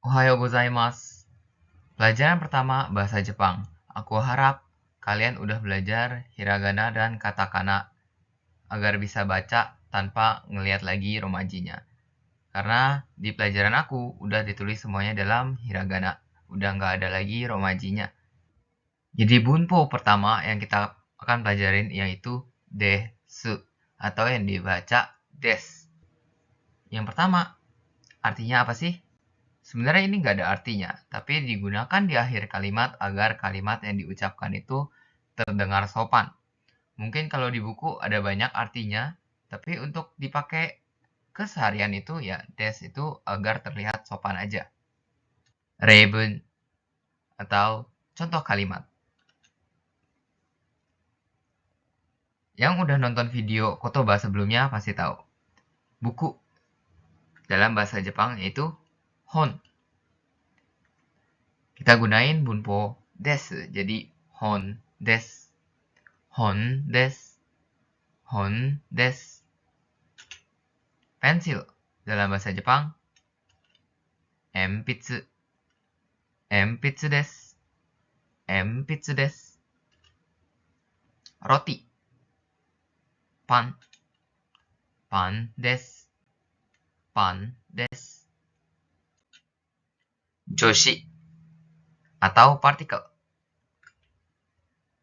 Ohayo gozaimasu. Pelajaran pertama bahasa Jepang. Aku harap kalian udah belajar hiragana dan katakana agar bisa baca tanpa ngelihat lagi romajinya. Karena di pelajaran aku udah ditulis semuanya dalam hiragana. Udah nggak ada lagi romajinya. Jadi bunpo pertama yang kita akan pelajarin yaitu desu atau yang dibaca des. Yang pertama, artinya apa sih? Sebenarnya ini nggak ada artinya, tapi digunakan di akhir kalimat agar kalimat yang diucapkan itu terdengar sopan. Mungkin kalau di buku ada banyak artinya, tapi untuk dipakai keseharian itu ya des itu agar terlihat sopan aja. Reibun atau contoh kalimat. Yang udah nonton video kotoba sebelumnya pasti tahu. Buku dalam bahasa Jepang yaitu hon. Kita gunain bunpo des, jadi hon des, hon des, hon des. Pensil dalam bahasa Jepang enpitsu, enpitsu desu, enpitsu desu. Roti pan, pan desu, pan desu. Joshi atau partikel.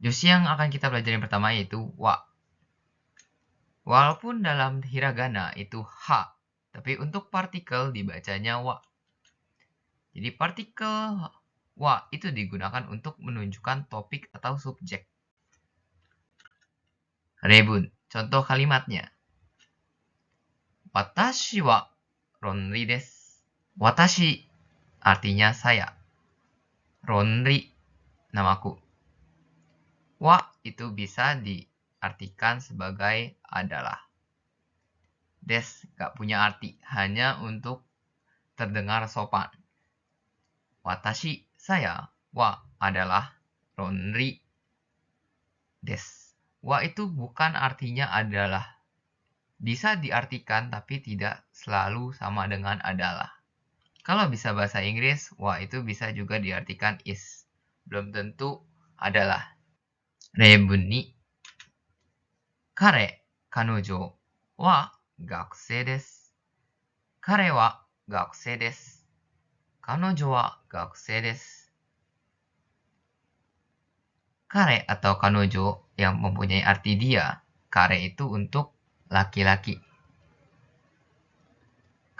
Joshi yang akan kita pelajari pertama yaitu wa. Walaupun dalam hiragana itu ha, tapi untuk partikel dibacanya wa. Jadi partikel wa itu digunakan untuk menunjukkan topik atau subjek. Rebun, contoh kalimatnya. Watashi wa ronri desu. Watashi artinya saya. Ronri, namaku. Wa itu bisa diartikan sebagai adalah. Des gak punya arti, hanya untuk terdengar sopan. Watashi, saya. Wa adalah ronri desu. Wa itu bukan artinya adalah. Bisa diartikan tapi tidak selalu sama dengan adalah. Kalau bisa bahasa Inggris, wa itu bisa juga diartikan is. Belum tentu adalah. Reibun ni. Kare, kanojo wa gakusei desu. Kare wa gakusei desu. Kanojo wa gakusei desu. Kare atau kanojo yang mempunyai arti dia. Kare itu untuk laki-laki.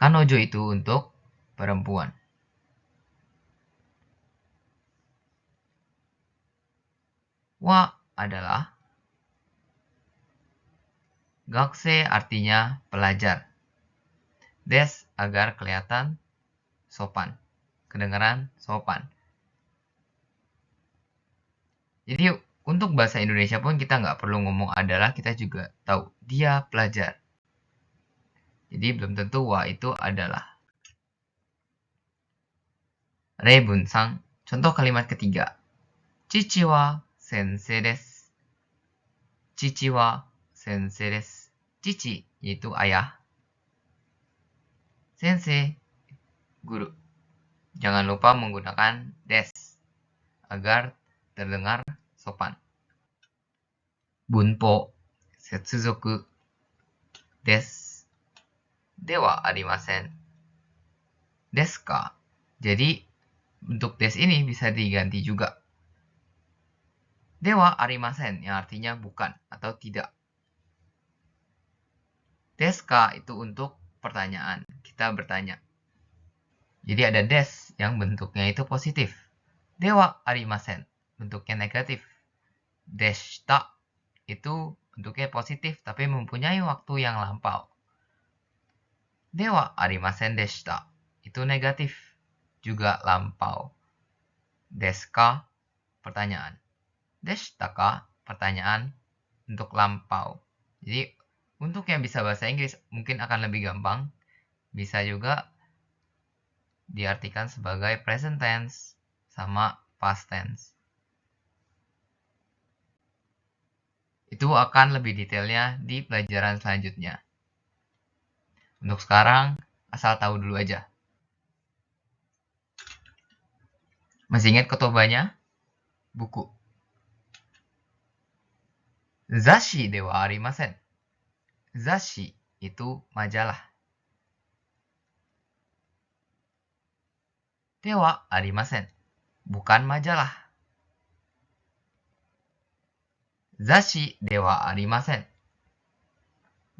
Kanojo itu untuk perempuan. Wa adalah gakusei artinya pelajar. Des agar kelihatan sopan. Kedengaran sopan. Jadi untuk bahasa Indonesia pun kita nggak perlu ngomong adalah, kita juga tahu dia pelajar. Jadi belum tentu wa itu adalah. Reibun-san, contoh kalimat ketiga. Chichi wa sensei desu. Chichi wa sensei desu. Chichi yaitu ayah. Sensei, guru. Jangan lupa menggunakan des agar terdengar sopan. Bunpo setsuzoku desu. Dewa arimasen. Desu ka? Jadi untuk des ini bisa diganti juga. Dewa arimasen yang artinya bukan atau tidak. Desu ka itu untuk pertanyaan. Kita bertanya. Jadi ada des yang bentuknya itu positif. Dewa arimasen bentuknya negatif. Deshita itu bentuknya positif tapi mempunyai waktu yang lampau. Dewa arimasen deshita itu negatif, juga lampau. Deska pertanyaan. Deshitaka pertanyaan untuk lampau. Jadi untuk yang bisa bahasa Inggris mungkin akan lebih gampang. Bisa juga diartikan sebagai present tense sama past tense. Itu akan lebih detailnya di pelajaran selanjutnya. Untuk sekarang, asal tahu dulu aja. Masih ingat kotobanya? Buku. Zashi dewa arimasen. Zashi itu majalah. Dewa arimasen. Bukan majalah. Zashi dewa arimasen.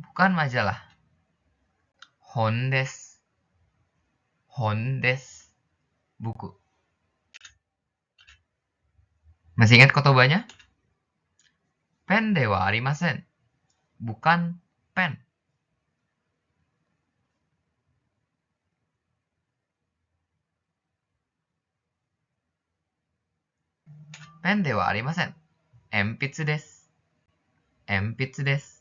Bukan majalah. Hon desu. Hon desu. Buku. Masih ingat kotobanya? Pen dewa arimasen. Bukan pen. Pen dewa arimasen. Enpitsu desu. Enpitsu desu.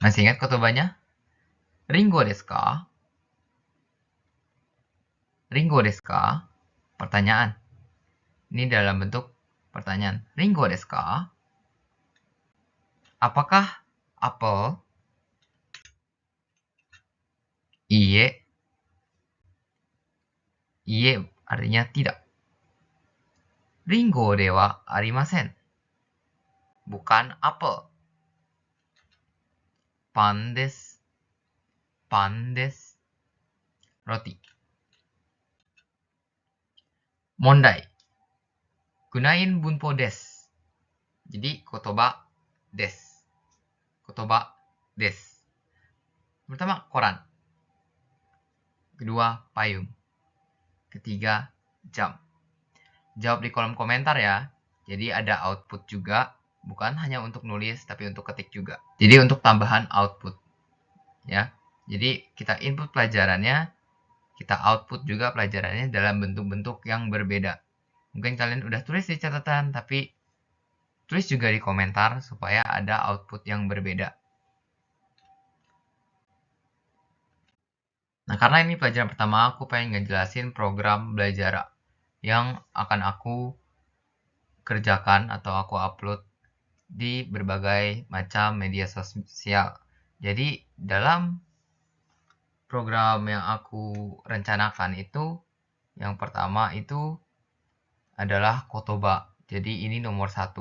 Masih ingat kotobanya? Ringo desu ka? Ringo desu ka? Pertanyaan. Ini dalam bentuk pertanyaan. Ringo desu ka? Apakah apel? Iye. Iye artinya tidak. Ringo dewa arimasen. Bukan apel. Pan desu. Pan desu. Roti. Mondai. Gunain bunpo desu. Jadi kotoba desu. Kotoba desu. Pertama, koran. Kedua, payung. Ketiga, jam. Jawab di kolom komentar ya. Jadi ada output juga. Bukan hanya untuk nulis, tapi untuk ketik juga. Jadi untuk tambahan output. Ya. Jadi kita input pelajarannya, kita output juga pelajarannya dalam bentuk-bentuk yang berbeda. Mungkin kalian udah tulis di catatan, tapi tulis juga di komentar supaya ada output yang berbeda. Nah, karena ini pelajaran pertama, aku pengen ngejelasin program belajar yang akan aku kerjakan atau aku upload di berbagai macam media sosial. Jadi, dalam program yang aku rencanakan itu, yang pertama itu adalah Kotoba. Jadi, ini nomor 1.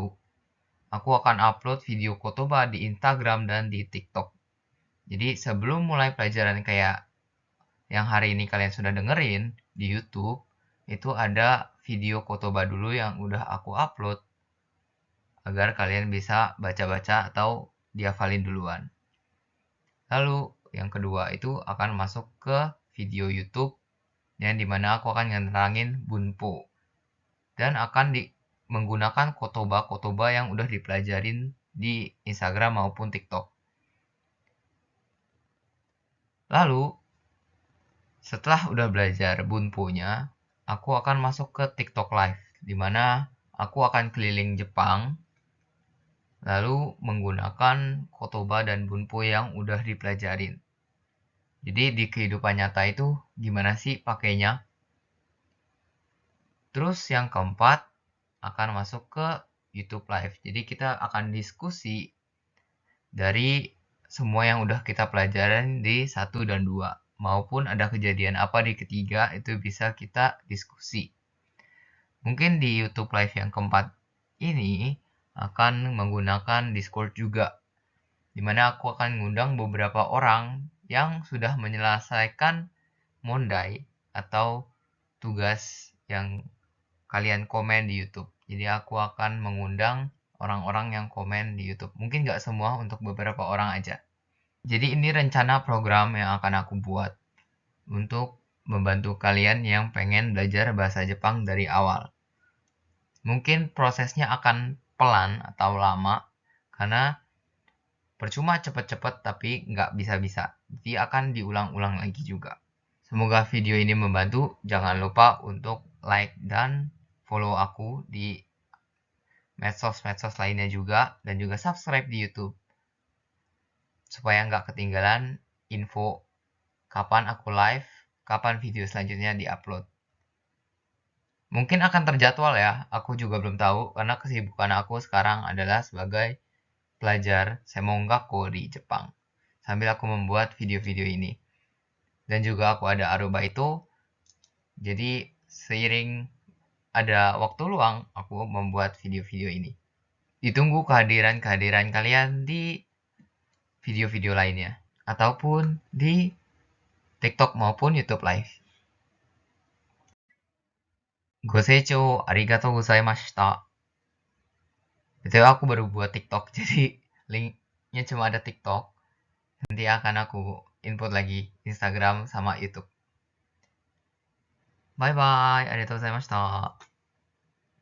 Aku akan upload video Kotoba di Instagram dan di TikTok. Jadi, sebelum mulai pelajaran kayak yang hari ini kalian sudah dengerin di YouTube, itu ada video Kotoba dulu yang udah aku upload agar kalian bisa baca-baca atau dihafalin duluan. Lalu yang kedua itu akan masuk ke video YouTube yang dimana aku akan ngerangin bunpo dan akan menggunakan kotoba-kotoba yang udah dipelajarin di Instagram maupun TikTok. Lalu setelah udah belajar bunponya, aku akan masuk ke TikTok Live dimana aku akan keliling Jepang lalu menggunakan kotoba dan bunpo yang udah dipelajarin. Jadi di kehidupan nyata itu gimana sih pakainya? Terus yang keempat akan masuk ke YouTube Live. Jadi kita akan diskusi dari semua yang udah kita pelajarin di 1 dan 2. Maupun ada kejadian apa di ketiga itu bisa kita diskusi. Mungkin di YouTube Live yang keempat ini akan menggunakan Discord juga. Dimana aku akan mengundang beberapa orang yang sudah menyelesaikan mondai atau tugas yang kalian komen di YouTube. Jadi aku akan mengundang orang-orang yang komen di YouTube. Mungkin nggak semua, untuk beberapa orang aja. Jadi ini rencana program yang akan aku buat untuk membantu kalian yang pengen belajar bahasa Jepang dari awal. Mungkin prosesnya akan pelan atau lama karena percuma cepet-cepet tapi nggak bisa-bisa. Jadi akan diulang-ulang lagi juga. Semoga video ini membantu. Jangan lupa untuk like dan follow aku di medsos-medsos lainnya juga. Dan juga subscribe di YouTube. Supaya nggak ketinggalan info kapan aku live, kapan video selanjutnya diupload. Mungkin akan terjadwal ya, aku juga belum tahu karena kesibukan aku sekarang adalah sebagai pelajar Semongako di Jepang. Sambil aku membuat video-video ini. Dan juga aku ada Aruba itu, jadi seiring ada waktu luang, aku membuat video-video ini. Ditunggu kehadiran-kehadiran kalian di video-video lainnya, ataupun di TikTok maupun YouTube Live. Gosecho arigatou gozaimashita. BTW aku baru buat TikTok, jadi linknya cuma ada TikTok. Nanti akan aku input lagi Instagram sama YouTube. Bye bye, arigatou gozaimashita.